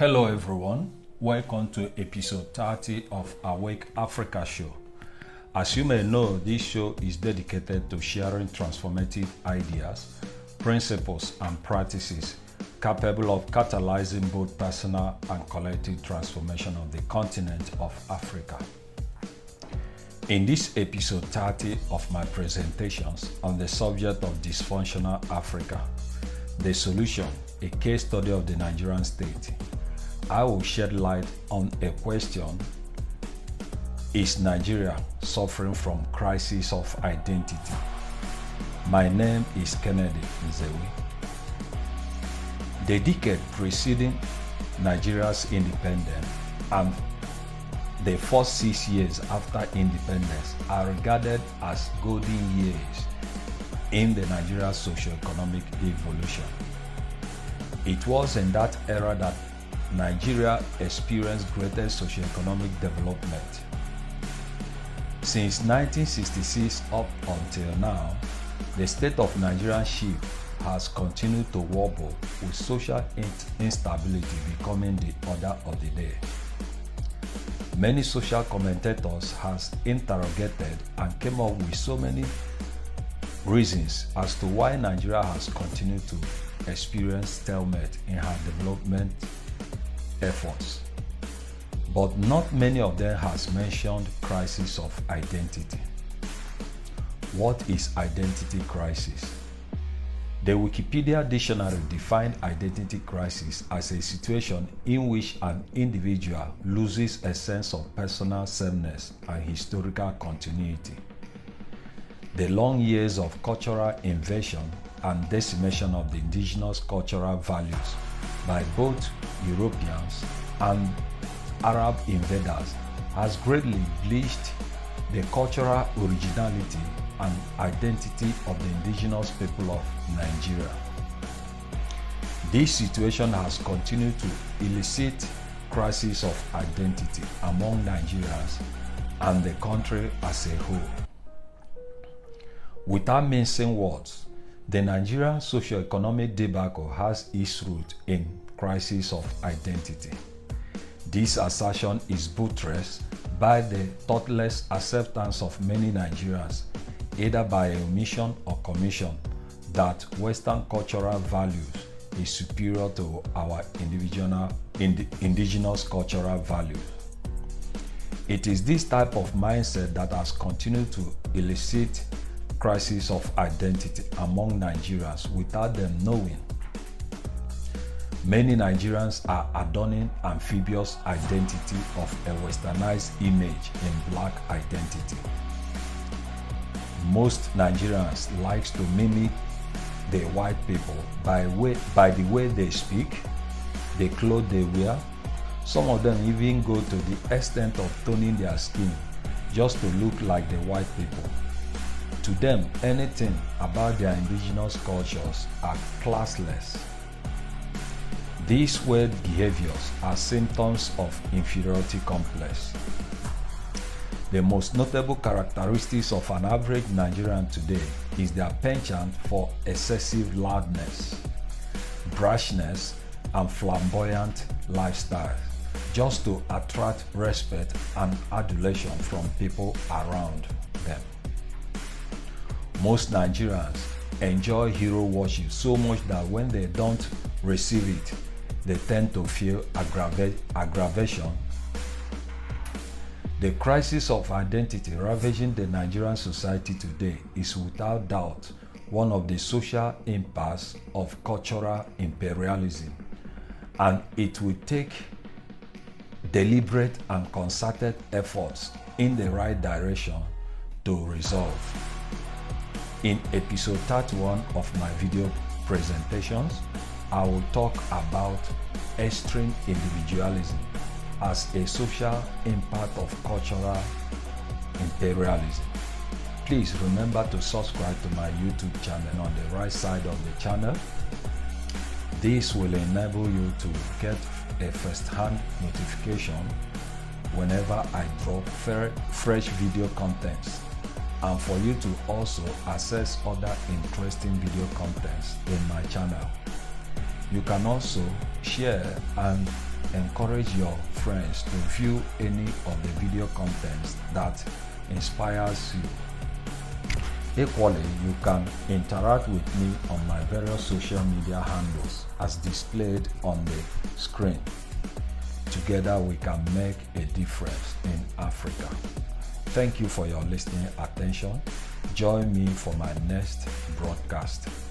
Hello everyone, welcome to episode 30 of Awake Africa show. As you may know, this show is dedicated to sharing transformative ideas, principles and practices capable of catalyzing both personal and collective transformation of the continent of Africa. In this episode 30 of my presentations on the subject of dysfunctional Africa, the solution, a case study of the Nigerian state, I will shed light on a question: is Nigeria suffering from crisis of identity? My name is Kennedy Nzewi. The decade preceding Nigeria's independence and the first 6 years after independence are regarded as golden years in the Nigeria socio-economic evolution. It was in that era that Nigeria experienced greatest socio-economic development. Since 1966 up until now, the state of Nigerian ship has continued to wobble, with social instability becoming the order of the day. Many social commentators has interrogated and came up with so many reasons as to why Nigeria has continued to experience stalemate in her development efforts, but not many of them has mentioned crisis of identity. What is identity crisis? The Wikipedia dictionary defined identity crisis as a situation in which an individual loses a sense of personal sameness and historical continuity. The long years of cultural invasion and decimation of the indigenous cultural values by both Europeans and Arab invaders has greatly bleached the cultural originality and identity of the indigenous people of Nigeria. This situation has continued to elicit crisis of identity among Nigerians and the country as a whole. Without mincing words, the Nigerian socio-economic debacle has its root in crisis of identity. This assertion is buttressed by the thoughtless acceptance of many Nigerians, either by omission or commission, that Western cultural values is superior to our indigenous cultural values. It is this type of mindset that has continued to elicit crisis of identity among Nigerians without them knowing. Many Nigerians are adorning amphibious identity of a westernized image in black identity. Most Nigerians likes to mimic the white people by the way they speak, the clothes they wear. Some of them even go to the extent of toning their skin just to look like the white people. To them, anything about their indigenous cultures are classless. These weird behaviors are symptoms of inferiority complex. The most notable characteristics of an average Nigerian today is their penchant for excessive loudness, brashness, and flamboyant lifestyle, just to attract respect and adulation from people around them. Most Nigerians enjoy hero worship so much that when they don't receive it, they tend to feel aggravation. The crisis of identity ravaging the Nigerian society today is without doubt one of the social impacts of cultural imperialism, and it will take deliberate and concerted efforts in the right direction to resolve. In episode 31 of my video presentations, I will talk about extreme individualism as a social impact of cultural imperialism. Please remember to subscribe to my YouTube channel on the right side of the channel. This will enable you to get a first-hand notification whenever I drop fresh video contents, and for you to also access other interesting video contents in my channel. You can also share and encourage your friends to view any of the video contents that inspires you. Equally, you can interact with me on my various social media handles as displayed on the screen. Together we can make a difference in Africa. Thank you for your listening attention. Join me for my next broadcast.